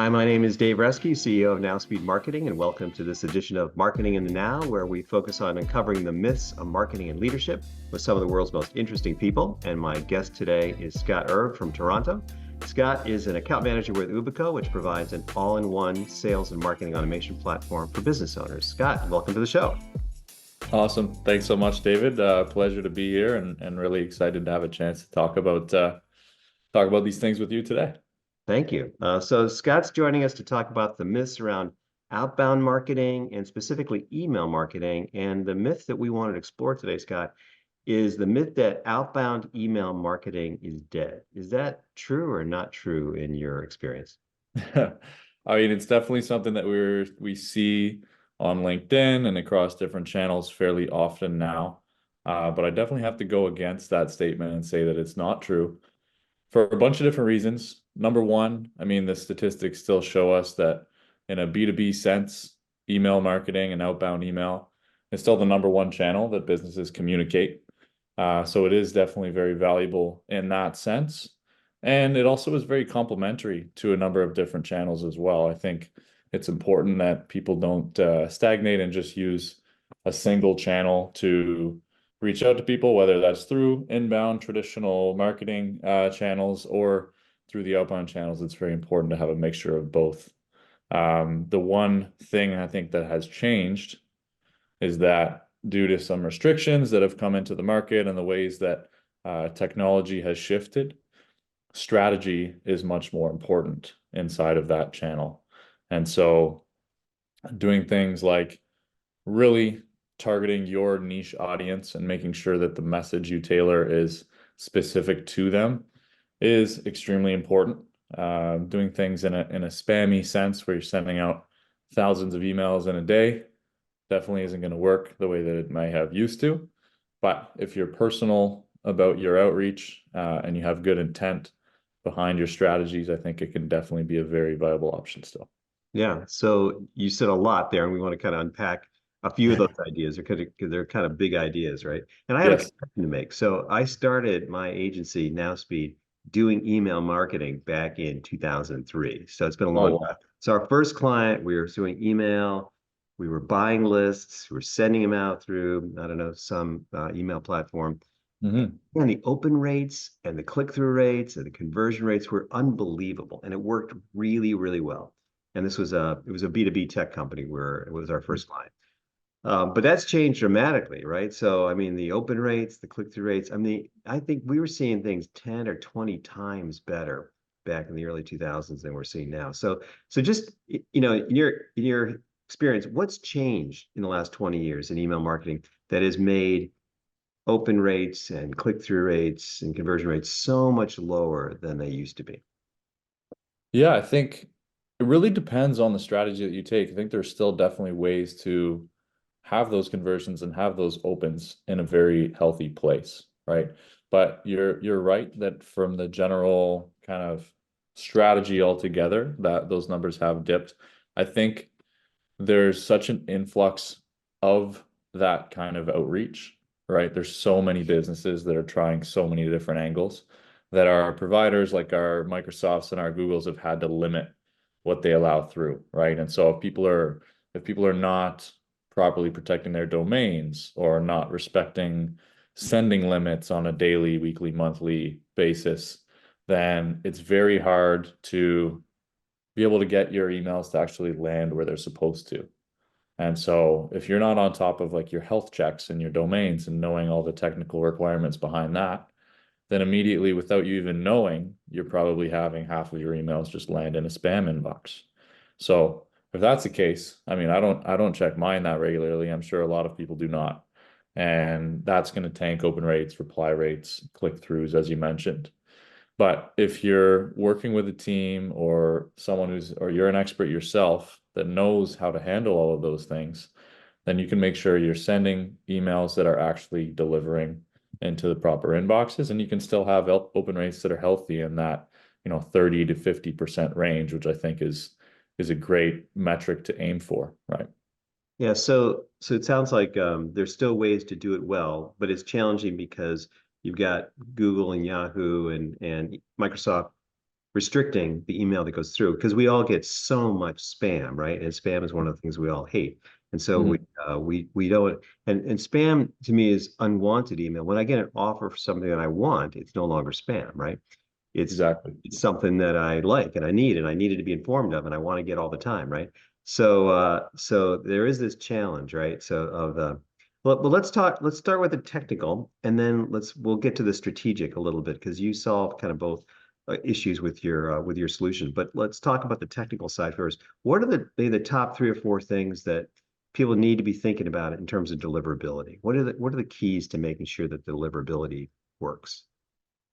Hi, my name is Dave Rescue, CEO of Now Speed Marketing, and welcome to this edition of Marketing in the Now, where we focus on uncovering the myths of marketing and leadership with some of the world's most interesting people. And my guest today is Scott Erb from Toronto. Scott is an account manager with Ubico, which provides an all-in-one sales and marketing automation platform for business owners. Scott, welcome to the show. Awesome. Thanks so much, David. Pleasure to be here and really excited to have a chance to talk about these things with you today. Thank you. So Scott's joining us to talk about the myths around outbound marketing and specifically email marketing. And the myth that we wanted to explore today, Scott, is the myth that outbound email marketing is dead. Is that true or not true in your experience? I mean, it's definitely something that we see on LinkedIn and across different channels fairly often now. But I definitely have to go against that statement and say that it's not true for a bunch of different reasons. Number one, I mean, the statistics still show us that in a B2B sense, email marketing and outbound email is still the number one channel that businesses communicate. So it is definitely very valuable in that sense. And it also is very complementary to a number of different channels as well. I think it's important that people don't stagnate and just use a single channel to reach out to people, whether that's through inbound traditional marketing channels or through the outbound channels. It's very important to have a mixture of both. The one thing I think that has changed is that due to some restrictions that have come into the market and the ways that technology has shifted, strategy is much more important inside of that channel. And so doing things like really targeting your niche audience and making sure that the message you tailor is specific to them is extremely important. Doing things in a spammy sense where you're sending out thousands of emails in a day definitely isn't going to work the way that it might have used to. But if you're personal about your outreach and you have good intent behind your strategies, I think it can definitely be a very viable option still. Yeah, so you said a lot there, and we want to kind of unpack a few of those ideas because they're kind of big ideas, right? And I have a Yes. confession to make. So I started my agency, NowSpeed, doing email marketing back in 2003. So it's been a Oh, long time. wow. So our first client, we were doing email, we were buying lists, we were sending them out through, I don't know, some email platform. Hmm. And the open rates and the click-through rates and the conversion rates were unbelievable. And it worked really, really well. And it was a B2B tech company where it was our first client. But that's changed dramatically, right? So, I mean, the open rates, the click-through rates, I mean, I think we were seeing things 10 or 20 times better back in the early 2000s than we're seeing now. So just, in your experience, what's changed in the last 20 years in email marketing that has made open rates and click-through rates and conversion rates so much lower than they used to be? Yeah, I think it really depends on the strategy that you take. I think there's still definitely ways to have those conversions and have those opens in a very healthy place, right? But you're right that from the general kind of strategy altogether, that those numbers have dipped. I think there's such an influx of that kind of outreach, right? There's so many businesses that are trying so many different angles that our providers like our Microsofts and our Googles have had to limit what they allow through, right? And so if people are not properly protecting their domains or not respecting sending limits on a daily, weekly, monthly basis, then it's very hard to be able to get your emails to actually land where they're supposed to. And so if you're not on top of like your health checks and your domains and knowing all the technical requirements behind that, then immediately without you even knowing, you're probably having half of your emails just land in a spam inbox. So if that's the case, I mean, I don't check mine that regularly. I'm sure a lot of people do not. And that's going to tank open rates, reply rates, click-throughs, as you mentioned. But if you're working with a team or or you're an expert yourself that knows how to handle all of those things, then you can make sure you're sending emails that are actually delivering into the proper inboxes, and you can still have open rates that are healthy in that, 30 to 50% range, which I think is a great metric to aim for, right? Yeah, so it sounds like there's still ways to do it well, but it's challenging because you've got Google and Yahoo and Microsoft restricting the email that goes through because we all get so much spam, right? And spam is one of the things we all hate. And so Mhm. we don't and spam to me is unwanted email. When I get an offer for something that I want, it's no longer spam, right? It's Exactly. it's something that I like and I needed to be informed of and I want to get all the time, right? So there is this challenge, right? So of well, let's start with the technical and then we'll get to the strategic a little bit because you solve kind of both issues with your solution. But let's talk about the technical side first. What are maybe the top three or four things that people need to be thinking about in terms of deliverability? What are the keys to making sure that deliverability works?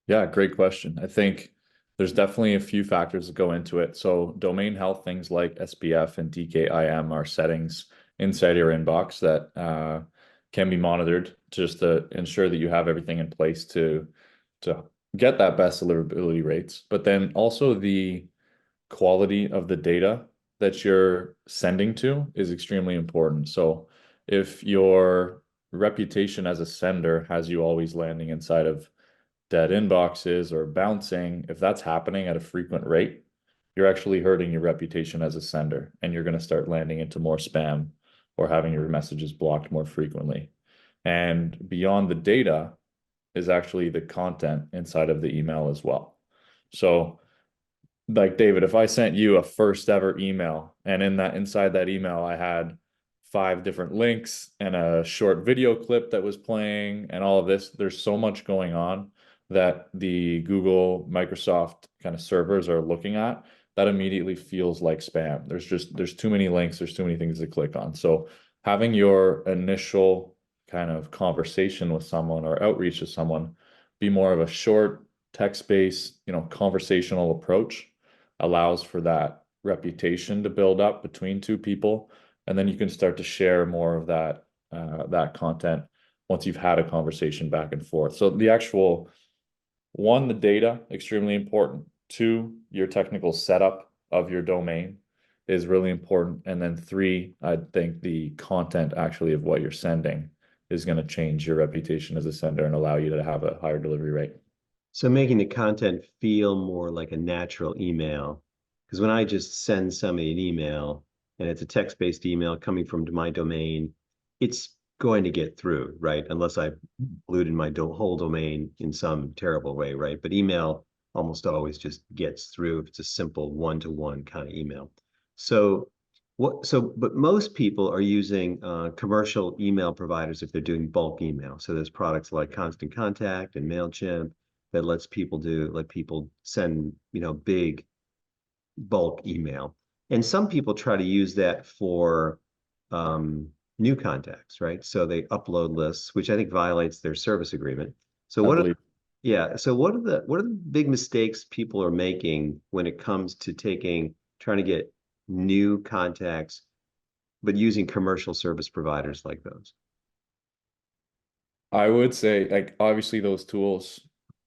Yeah, great question. I think there's definitely a few factors that go into it. So domain health, things like SPF and DKIM are settings inside your inbox that can be monitored just to ensure that you have everything in place to get that best deliverability rates. But then also the quality of the data that you're sending to is extremely important. So if your reputation as a sender has you always landing inside of dead inboxes or bouncing, if that's happening at a frequent rate, you're actually hurting your reputation as a sender and you're going to start landing into more spam or having your messages blocked more frequently. And beyond the data is actually the content inside of the email as well. So like David, if I sent you a first ever email and inside that email I had five different links and a short video clip that was playing and all of this, there's so much going on that the Google, Microsoft kind of servers are looking at that immediately feels like spam. There's too many links, there's too many things to click on. So having your initial kind of conversation with someone or outreach to someone be more of a short text-based, conversational approach allows for that reputation to build up between two people, and then you can start to share more of that content once you've had a conversation back and forth. So the actual one, the data, extremely important. Two, your technical setup of your domain is really important. And then three, I think the content actually of what you're sending is going to change your reputation as a sender and allow you to have a higher delivery rate. So making the content feel more like a natural email. Because when I just send somebody an email and it's a text-based email coming from my domain, it's going to get through, right? Unless I polluted my whole domain in some terrible way, right? But email almost always just gets through if it's a simple one-to-one kind of email. So but most people are using commercial email providers if they're doing bulk email. So there's products like Constant Contact and MailChimp that let people send, big bulk email. And some people try to use that for new contacts, right? So they upload lists, which I think violates their service agreement. So I what are believe. yeah, so what are the big mistakes people are making when it comes to trying to get new contacts, but using commercial service providers like those? I would say, like, obviously, those tools,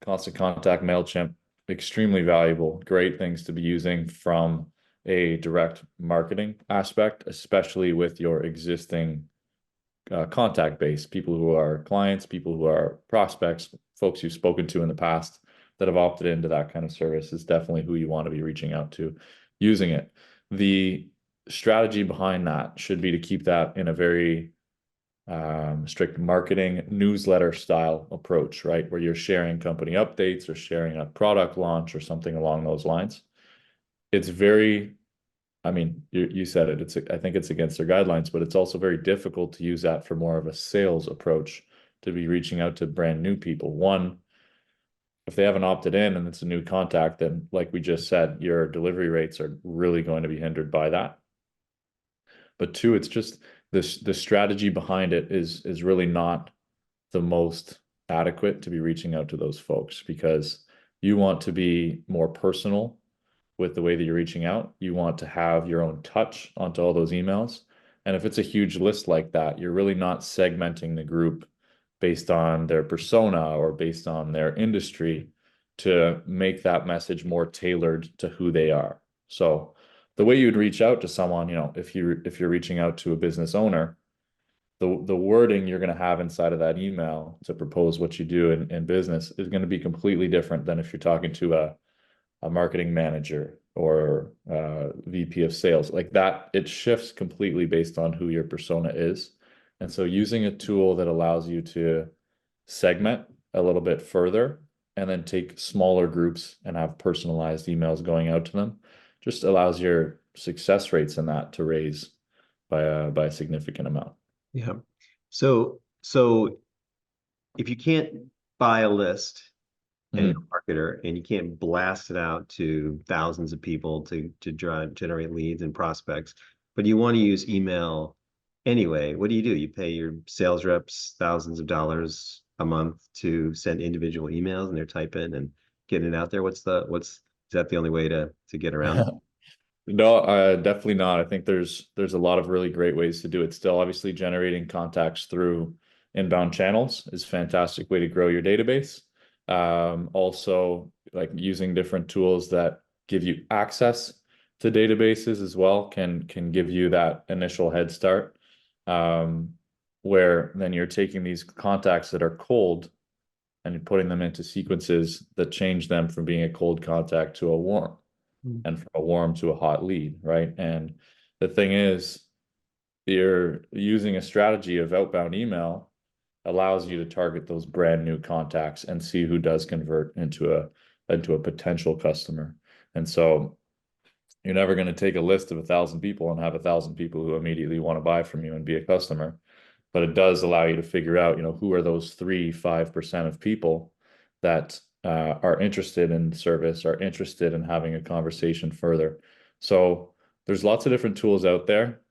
Constant Contact, MailChimp, extremely valuable, great things to be using from a direct marketing aspect, especially with your existing contact base, people who are clients, people who are prospects, folks you've spoken to in the past that have opted into that kind of service is definitely who you want to be reaching out to using it. The strategy behind that should be to keep that in a very strict marketing newsletter style approach, right? Where you're sharing company updates or sharing a product launch or something along those lines. It's very, I mean, you said it, I think it's against their guidelines, but it's also very difficult to use that for more of a sales approach to be reaching out to brand new people. One, if they haven't opted in and it's a new contact, then like we just said, your delivery rates are really going to be hindered by that. But two, it's just the strategy behind it is really not the most adequate to be reaching out to those folks because you want to be more personal with the way that you're reaching out. You want to have your own touch onto all those emails. And if it's a huge list like that, you're really not segmenting the group based on their persona or based on their industry to make that message more tailored to who they are. So the way you'd reach out to someone, if you're reaching out to a business owner, the wording you're going to have inside of that email to propose what you do in business is going to be completely different than if you're talking to a marketing manager or VP of sales. Like that, it shifts completely based on who your persona is. And so using a tool that allows you to segment a little bit further and then take smaller groups and have personalized emails going out to them just allows your success rates in that to raise by a significant amount. Yeah. So if you can't buy a list and you're Mhm. a marketer and you can't blast it out to thousands of people to generate leads and prospects, but you want to use email anyway, what do? You pay your sales reps thousands of dollars a month to send individual emails and they're typing and getting it out there. Is that the only way to get around it? No, definitely not. I think there's a lot of really great ways to do it still. Obviously, generating contacts through inbound channels is a fantastic way to grow your database. Also, like using different tools that give you access to databases as well can give you that initial head start. Um, where then you're taking these contacts that are cold and you're putting them into sequences that change them from being a cold contact to a warm Mm. and from a warm to a hot lead, right? And the thing is, you're using a strategy of outbound email allows you to target those brand new contacts and see who does convert into a potential customer. And so you're never going to take a list of 1,000 people and have 1,000 people who immediately want to buy from you and be a customer. But it does allow you to figure out, who are those 3-5% of people that are interested in service, are interested in having a conversation further. So there's lots of different tools out there.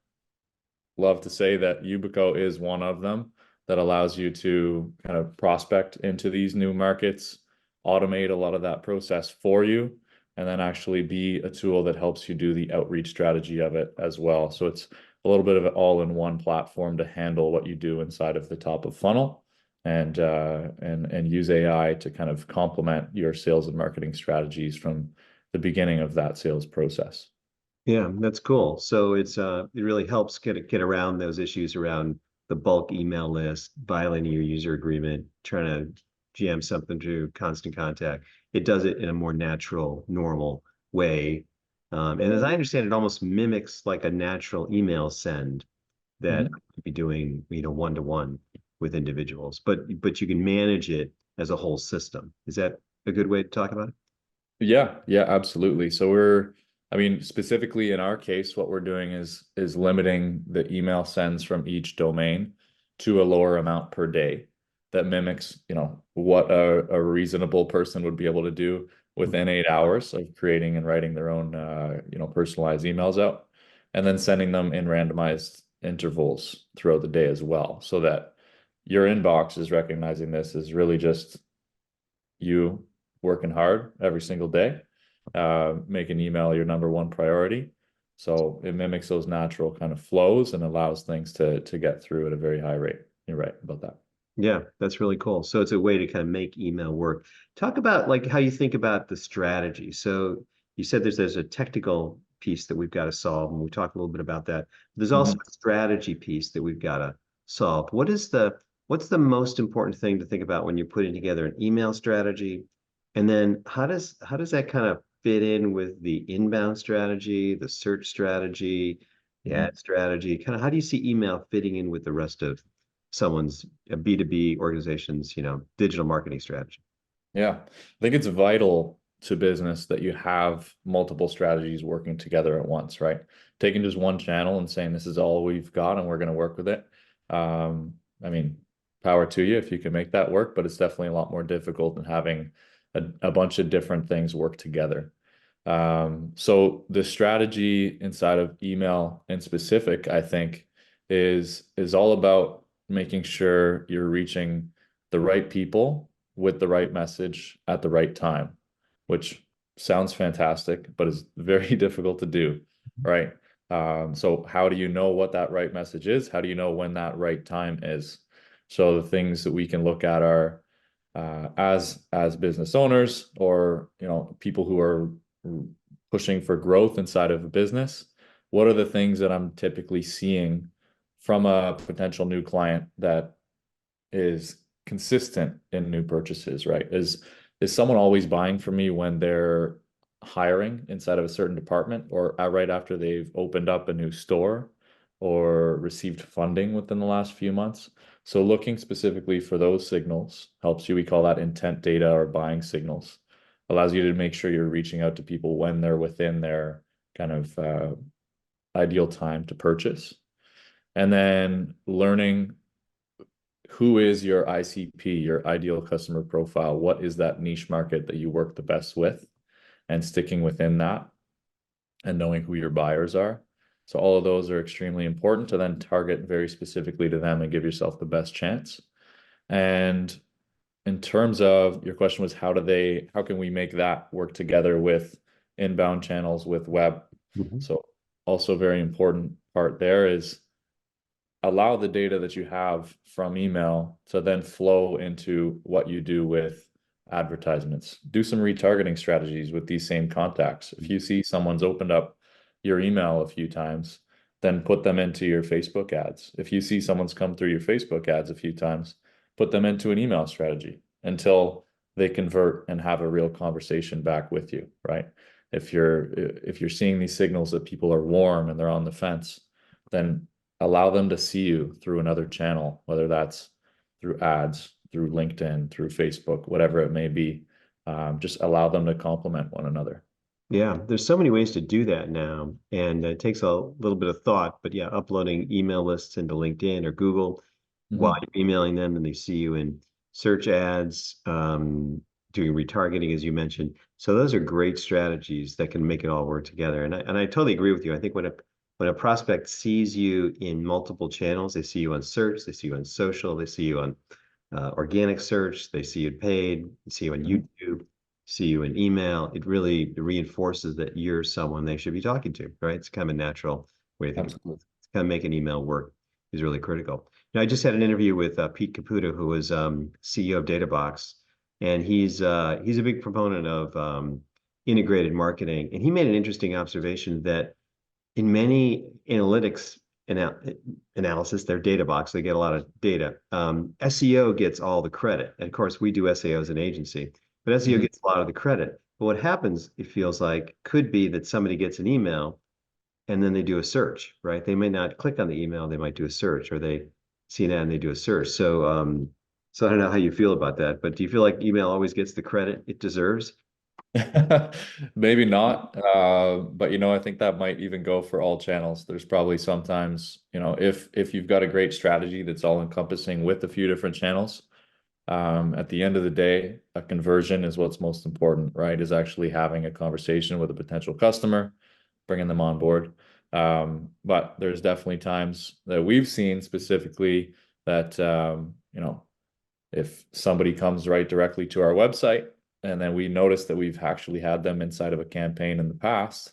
Love to say that Yubico is one of them that allows you to kind of prospect into these new markets, automate a lot of that process for you, and then actually be a tool that helps you do the outreach strategy of it as well. So it's a little bit of an all-in-one platform to handle what you do inside of the top of funnel and use AI to kind of complement your sales and marketing strategies from the beginning of that sales process. Yeah, that's cool. So it really helps get around those issues around the bulk email list, violating your user agreement, trying to jam something through constant contact. It does it in a more natural, normal way. And as I understand, it almost mimics like a natural email send that Mhm. you'd be doing, one-to-one with individuals, but you can manage it as a whole system. Is that a good way to talk about it? Yeah, yeah, absolutely. I mean, specifically in our case, what we're doing is limiting the email sends from each domain to a lower amount per day that mimics, what a reasonable person would be able to do within 8 hours of creating and writing their own personalized emails out, and then sending them in randomized intervals throughout the day as well, so that your inbox is recognizing this as really just you working hard every single day, making email your number one priority. So it mimics those natural kind of flows and allows things to get through at a very high rate. You're right about that. Yeah, that's really cool. So it's a way to kind of make email work. Talk about like how you think about the strategy. So you said there's a technical piece that we've got to solve, and we talked a little bit about that. There's also Mhm. a strategy piece that we've got to solve. What's the most important thing to think about when you're putting together an email strategy? And then how does that kind of fit in with the inbound strategy, the search strategy, the Mhm. ad strategy? Kind of how do you see email fitting in with the rest of someone's a B2B organization's, digital marketing strategy? Yeah, I think it's vital to business that you have multiple strategies working together at once, right? Taking just one channel and saying this is all we've got and we're going to work with it. I mean, power to you if you can make that work, but it's definitely a lot more difficult than having a bunch of different things work together. So the strategy inside of email in specific, I think, is all about making sure you're reaching the right people with the right message at the right time, which sounds fantastic, but is very difficult to do, right? So how do you know what that right message is? How do you know when that right time is? So the things that we can look at are as business owners or people who are pushing for growth inside of a business, what are the things that I'm typically seeing from a potential new client that is consistent in new purchases, right? Is someone always buying from me when they're hiring inside of a certain department, or right after they've opened up a new store or received funding within the last few months. So looking specifically for those signals helps you. We call that intent data or buying signals. Allows you to make sure you're reaching out to people when they're within their kind of ideal time to purchase. And then learning who is your ICP, your ideal customer profile. What is that niche market that you work the best with, and sticking within that and knowing who your buyers are. So all of those are extremely important to then target very specifically to them and give yourself the best chance. And in terms of your question was how can we make that work together with inbound channels with web? Mhm. So also very important part there is allow the data that you have from email to then flow into what you do with advertisements. Do some retargeting strategies with these same contacts. If you see someone's opened up your email a few times, then put them into your Facebook ads. If you see someone's come through your Facebook ads a few times, put them into an email strategy until they convert and have a real conversation back with you, right? If you're seeing these signals that people are warm and they're on the fence, then allow them to see you through another channel, whether that's through ads, through LinkedIn, through Facebook, whatever it may be. Just allow them to complement one another. Yeah, there's so many ways to do that now, and it takes a little bit of thought. But yeah, uploading email lists into LinkedIn or Google while Mhm. you're emailing them, and they see you in search ads, doing retargeting, as you mentioned. So those are great strategies that can make it all work together. And I totally agree with you. I think when a prospect sees you in multiple channels, they see you on search, they see you on social, they see you on organic search, they see you paid, they see you on Mhm. YouTube, see you in email. It really reinforces that you're someone they should be talking to, right? It's kind of a natural way to think about it. Absolutely. It's kind of make an email work is really critical. Now, I just had an interview with Pete Caputo, who was CEO of DataBox, and he's a big proponent of integrated marketing. And he made an interesting observation that in many analytics anal analysis, they're data box. They get a lot of data. SEO gets all the credit. And of course, we do SEO as an agency, but SEO Mhm. gets a lot of the credit. But what happens, it feels like, could be that somebody gets an email and then they do a search, right? They may not click on the email, they might do a search, or they see an ad and they do a search. So I don't know how you feel about that, but do you feel like email always gets the credit it deserves? Maybe not, but I think that might even go for all channels. There's probably sometimes, if you've got a great strategy that's all encompassing with a few different channels, at the end of the day, a conversion is what's most important, right? Is actually having a conversation with a potential customer, bringing them on board. But there's definitely times that we've seen specifically that, if somebody comes right directly to our website and then we notice that we've actually had them inside of a campaign in the past,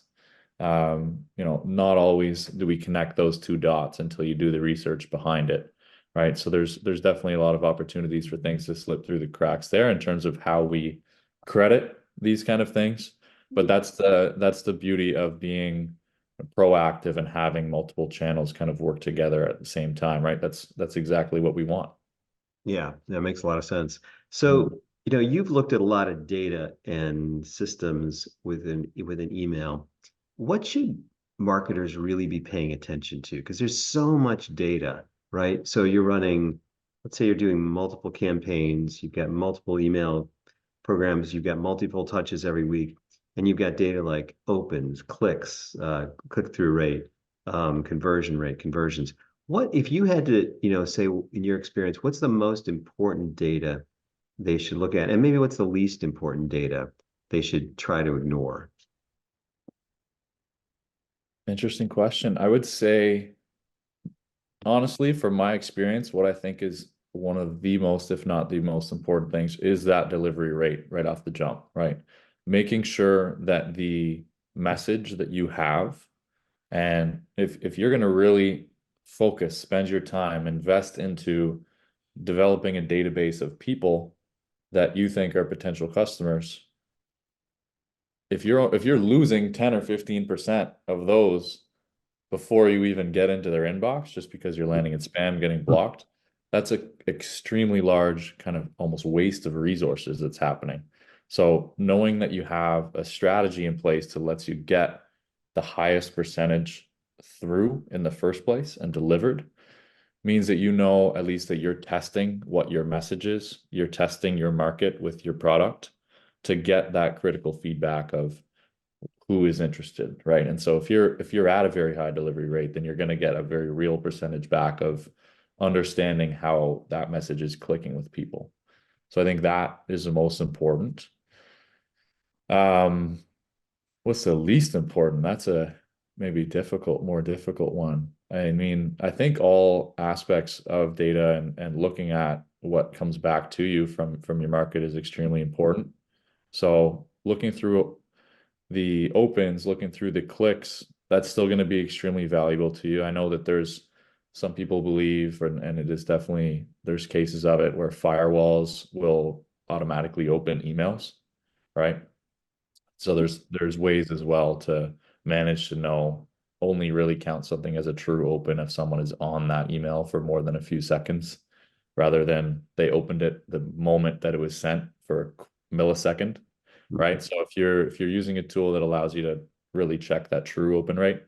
not always do we connect those two dots until you do the research behind it, right? So there's definitely a lot of opportunities for things to slip through the cracks there in terms of how we credit these kind of things. But that's the beauty of being proactive and having multiple channels kind of work together at the same time, right? That's exactly what we want. Yeah, that makes a lot of sense. Mm. So, you've looked at a lot of data and systems within email. What should marketers really be paying attention to? Because there's so much data, right? So you're running, let's say you're doing multiple campaigns, you've got multiple email programs, you've got multiple touches every week, and you've got data like opens, clicks, click-through rate, conversions. What if you had to, say in your experience, what's the most important data they should look at? And maybe what's the least important data they should try to ignore? Interesting question. I would say, honestly, from my experience, what I think is one of the most, if not the most important things, is that delivery rate right off the jump, right? Making sure that the message that you have, and if you're going to really focus, spend your time, invest into developing a database of people that you think are potential customers, if you're losing 10 or 15% of those before you even get into their inbox, just because you're landing in spam, getting blocked, that's a extremely large kind of almost waste of resources that's happening. So knowing that you have a strategy in place to lets you get the highest percentage through in the first place and delivered means that you know at least that you're testing what your message is, you're testing your market with your product to get that critical feedback of who is interested, right? And so if you're at a very high delivery rate, then you're going to get a very real percentage back of understanding how that message is clicking with people. So I think that is the most important. Um, what's the least important? That's a maybe more difficult one. I mean, I think all aspects of data and looking at what comes back to you from your market is extremely important. So looking through the opens, looking through the clicks, that's still going to be extremely valuable to you. I know that there's some people believe, and it is definitely, there's cases of it where firewalls will automatically open emails, right? So there's ways as well to manage to know only really count something as a true open if someone is on that email for more than a few seconds, rather than they opened it the moment that it was sent for a millisecond, right? So if you're using a tool that allows you to really check that true open rate,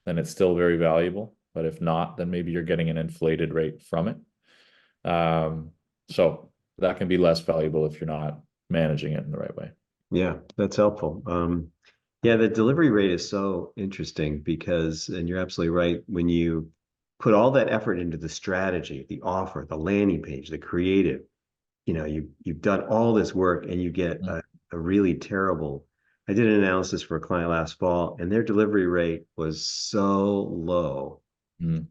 then it's still very valuable. But if not, then maybe you're getting an inflated rate from it. So that can be less valuable if you're not managing it in the right way. Yeah, that's helpful. Yeah, the delivery rate is so interesting because, and you're absolutely right, when you put all that effort into the strategy, the offer, the landing page, the creative, you've done all this work and you get a really terrible. I did an analysis for a client last fall, and their delivery rate was so low. Mm.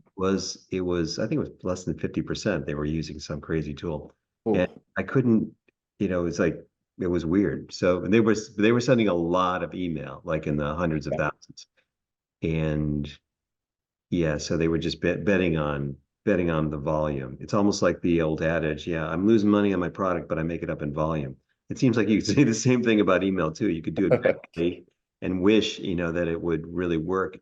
It was I think it was less than 50%. They were using some crazy tool. And Oh, I couldn't, it's like it was weird. So they were sending a lot of email, like in the hundreds of thousands. And yeah, so they were just betting on the volume. It's almost like the old adage, yeah, I'm losing money on my product, but I make it up in volume. It seems like you could say the same thing about email too. You could do it badly and wish, that it would really work,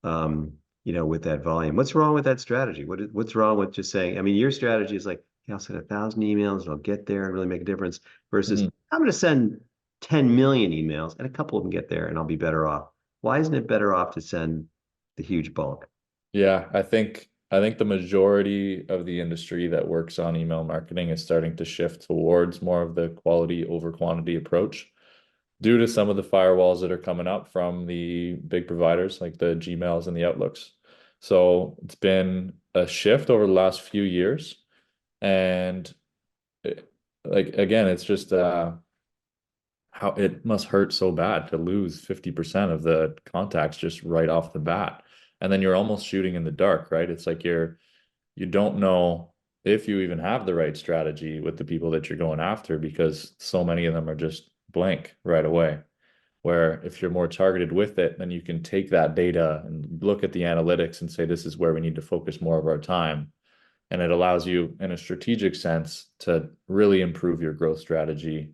with that volume. What's wrong with that strategy? What's wrong with just saying, I mean, your strategy is like, yeah, I'll send 1,000 emails and I'll get there and really make a difference versus Mhm. I'm going to send 10 million emails and a couple of them get there and I'll be better off. Why isn't it better off to send the huge bulk? Yeah, I think the majority of the industry that works on email marketing is starting to shift towards more of the quality over quantity approach due to some of the firewalls that are coming up from the big providers like the Gmails and the Outlooks. So it's been a shift over the last few years. And like again, it's just how it must hurt so bad to lose 50% of the contacts just right off the bat. And then you're almost shooting in the dark, right? It's like you don't know if you even have the right strategy with the people that you're going after because so many of them are just blank right away. Where if you're more targeted with it, then you can take that data and look at the analytics and say, this is where we need to focus more of our time. And it allows you, in a strategic sense, to really improve your growth strategy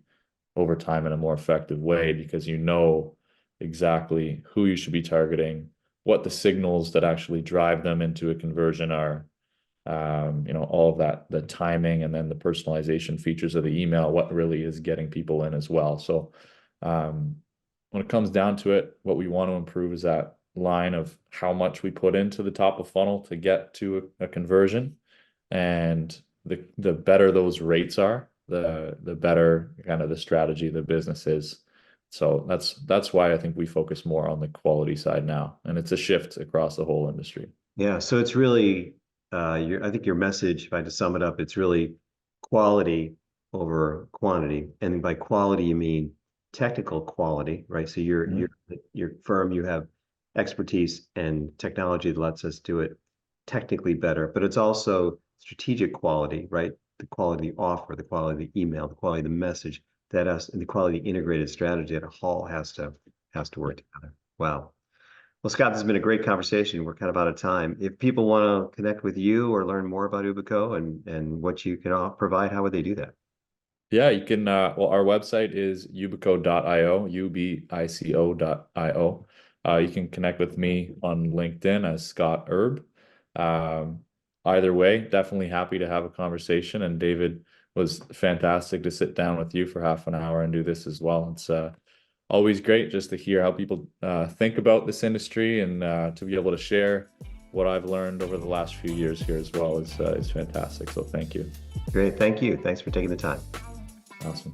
over time in a more effective way because you know exactly who you should be targeting, what the signals that actually drive them into a conversion are, all of that, the timing and then the personalization features of the email, what really is getting people in as well. So um, when it comes down to it, what we want to improve is that line of how much we put into the top of funnel to get to a conversion. And the better those rates are, the better kind of the strategy the business is. So that's why I think we focus more on the quality side now. And it's a shift across the whole industry. Yeah, so it's really I think your message, if I had to sum it up, it's really quality over quantity. And by quality you mean technical quality, right? So your firm, you have expertise and technology that lets us do it technically better, but it's also strategic quality, right? The quality of the offer, the quality of the email, the quality of the message that us and the quality of the integrated strategy that a whole has to work together. Wow. Well, Scott, this has been a great conversation. We're kind of out of time. If people want to connect with you or learn more about Ubico and what you can provide, how would they do that? Yeah, you can well our website is ubico.io, ubico.io. You can connect with me on LinkedIn as Scott Erb. Um, Either way, definitely happy to have a conversation and David was fantastic to sit down with you for half an hour and do this as well. It's always great just to hear how people think about this industry, and to be able to share what I've learned over the last few years here as well is fantastic. So thank you. Great. Thank you. Thanks for taking the time. Awesome.